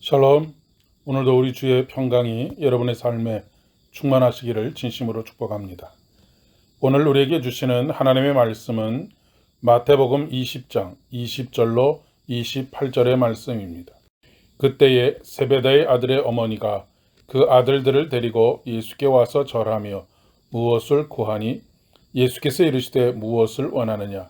샬롬. 오늘도 우리 주의 평강이 여러분의 삶에 충만하시기를 진심으로 축복합니다. 오늘 우리에게 주시는 하나님의 말씀은 마태복음 20장 20절로 28절의 말씀입니다. 그때에 세베대의 아들의 어머니가 그 아들들을 데리고 예수께 와서 절하며 무엇을 구하니 예수께서 이르시되 무엇을 원하느냐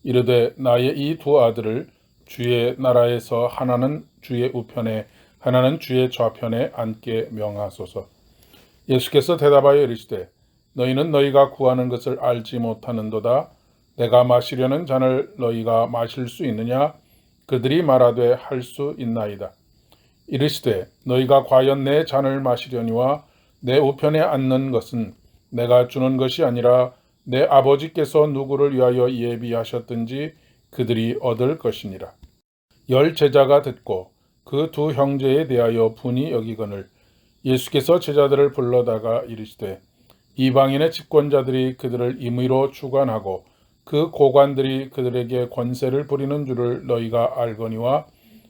이르되 나의 이 두 아들을 주의 나라에서 하나는 주의 우편에 하나는 주의 좌편에 앉게 명하소서. 예수께서 대답하여 이르시되 너희는 너희가 구하는 것을 알지 못하는도다. 내가 마시려는 잔을 너희가 마실 수 있느냐? 그들이 말하되 할 수 있나이다. 이르시되 너희가 과연 내 잔을 마시려니와 내 우편에 앉는 것은 내가 주는 것이 아니라 내 아버지께서 누구를 위하여 예비하셨든지 그들이 얻을 것이니라. 열 제자가 듣고 그 두 형제에 대하여 분이 여기거늘 예수께서 제자들을 불러다가 이르시되 이방인의 집권자들이 그들을 임의로 주관하고 그 고관들이 그들에게 권세를 부리는 줄을 너희가 알거니와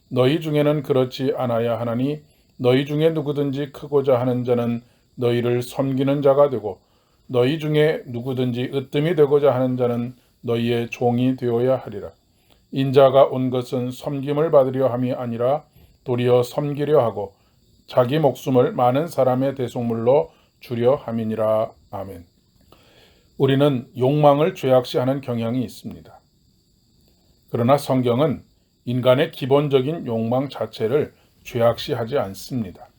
너희 중에는 그렇지 않아야 하나니 너희 중에 누구든지 크고자 하는 자는 너희를 섬기는 자가 되고 너희 중에 누구든지 으뜸이 되고자 하는 자는 너희의 종이 되어야 하리라. 인자가 온 것은 섬김을 받으려 함이 아니라 도리어 섬기려 하고 자기 목숨을 많은 사람의 대속물로 주려 함이니라. 아멘. 우리는 욕망을 죄악시하는 경향이 있습니다. 그러나 성경은 인간의 기본적인 욕망 자체를 죄악시하지 않습니다.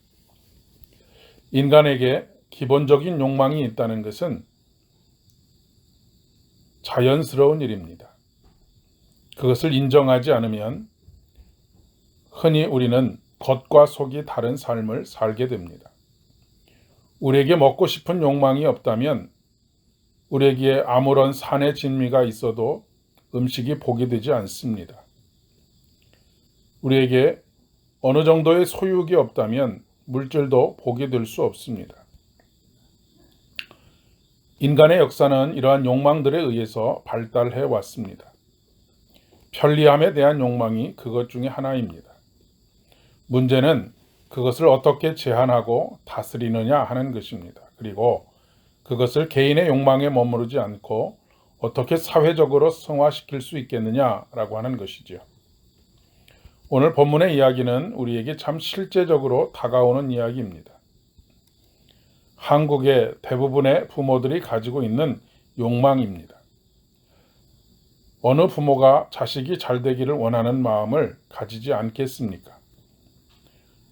인간에게 기본적인 욕망이 있다는 것은 자연스러운 일입니다. 그것을 인정하지 않으면 흔히 우리는 겉과 속이 다른 삶을 살게 됩니다. 우리에게 먹고 싶은 욕망이 없다면 우리에게 아무런 산의 진미가 있어도 음식이 복이 되지 않습니다. 우리에게 어느 정도의 소유욕이 없다면 물질도 복이 될 수 없습니다. 인간의 역사는 이러한 욕망들에 의해서 발달해 왔습니다. 편리함에 대한 욕망이 그것 중에 하나입니다. 문제는 그것을 어떻게 제한하고 다스리느냐 하는 것입니다. 그리고 그것을 개인의 욕망에 머무르지 않고 어떻게 사회적으로 승화시킬 수 있겠느냐라고 하는 것이죠. 오늘 본문의 이야기는 우리에게 참 실제적으로 다가오는 이야기입니다. 한국의 대부분의 부모들이 가지고 있는 욕망입니다. 어느 부모가 자식이 잘 되기를 원하는 마음을 가지지 않겠습니까?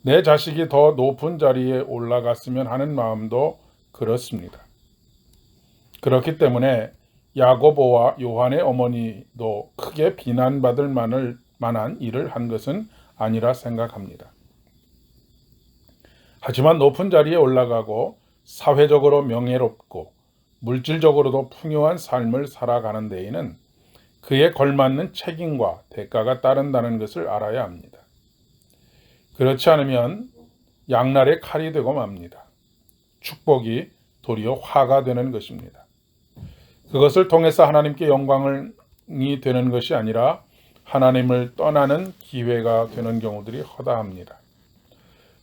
내 자식이 더 높은 자리에 올라갔으면 하는 마음도 그렇습니다. 그렇기 때문에 야고보와 요한의 어머니도 크게 비난받을 만한 일을 한 것은 아니라 생각합니다. 하지만 높은 자리에 올라가고 사회적으로 명예롭고 물질적으로도 풍요한 삶을 살아가는 데에는 그에 걸맞는 책임과 대가가 따른다는 것을 알아야 합니다. 그렇지 않으면 양날의 칼이 되고 맙니다. 축복이 도리어 화가 되는 것입니다. 그것을 통해서 하나님께 영광이 되는 것이 아니라 하나님을 떠나는 기회가 되는 경우들이 허다합니다.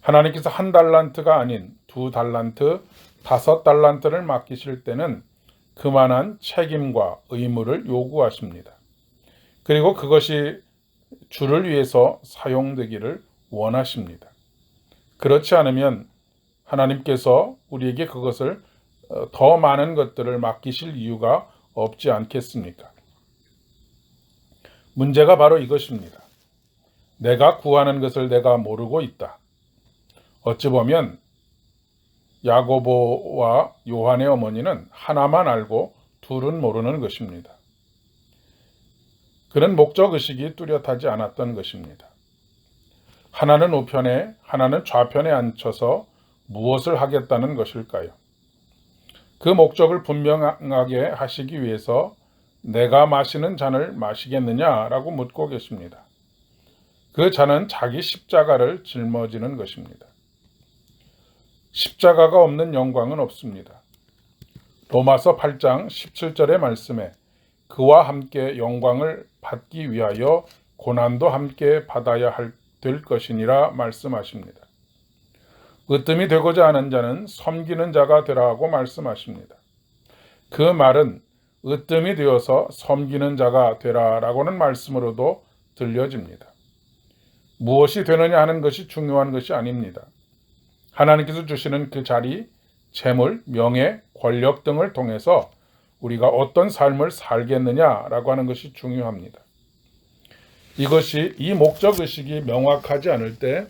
하나님께서 1달란트가 아닌 2달란트, 5달란트를 맡기실 때는 그만한 책임과 의무를 요구하십니다. 그리고 그것이 주를 위해서 사용되기를 원하십니다. 그렇지 않으면 하나님께서 우리에게 그것을 더 많은 것들을 맡기실 이유가 없지 않겠습니까? 문제가 바로 이것입니다. 내가 구하는 것을 내가 모르고 있다. 어찌 보면 야고보와 요한의 어머니는 하나만 알고 둘은 모르는 것입니다. 그런 목적의식이 뚜렷하지 않았던 것입니다. 하나는 우편에 하나는 좌편에 앉혀서 무엇을 하겠다는 것일까요? 그 목적을 분명하게 하시기 위해서 내가 마시는 잔을 마시겠느냐라고 묻고 계십니다. 그 잔은 자기 십자가를 짊어지는 것입니다. 십자가가 없는 영광은 없습니다. 로마서 8장 17절의 말씀에 그와 함께 영광을 받기 위하여 고난도 함께 받아야 할 될 것이니라 말씀하십니다. 으뜸이 되고자 하는 자는 섬기는 자가 되라고 말씀하십니다. 그 말은 으뜸이 되어서 섬기는 자가 되라라고는 말씀으로도 들려집니다. 무엇이 되느냐 하는 것이 중요한 것이 아닙니다. 하나님께서 주시는 그 자리, 재물, 명예, 권력 등을 통해서 우리가 어떤 삶을 살겠느냐라고 하는 것이 중요합니다. 이 목적의식이 명확하지 않을 때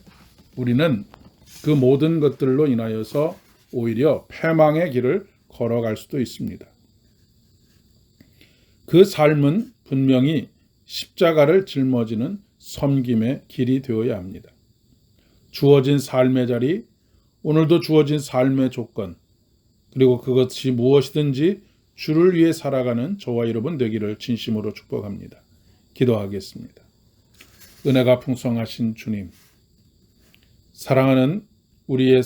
우리는 그 모든 것들로 인하여서 오히려 패망의 길을 걸어갈 수도 있습니다. 그 삶은 분명히 십자가를 짊어지는 섬김의 길이 되어야 합니다. 주어진 삶의 자리, 오늘도 주어진 삶의 조건, 그리고 그것이 무엇이든지 주를 위해 살아가는 저와 여러분 되기를 진심으로 축복합니다. 기도하겠습니다. 은혜가 풍성하신 주님, 사랑하는 우리의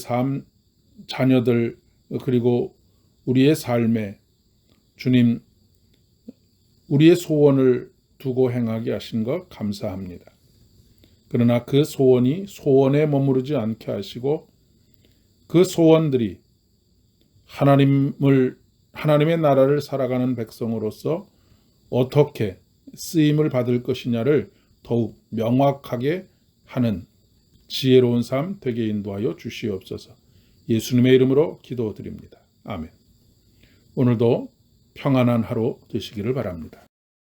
자녀들 그리고 우리의 삶에 주님, 우리의 소원을 두고 행하게 하신 것 감사합니다. 그러나 그 소원이 소원에 머무르지 않게 하시고 그 소원들이 하나님의 나라를 살아가는 백성으로서 어떻게 쓰임을 받을 것이냐를 더욱 명확하게 하는 지혜로운 삶 되게 인도하여 주시옵소서. 예수님의 이름으로 기도드립니다. 아멘. 오늘도 평안한 하루 되시기를 바랍니다.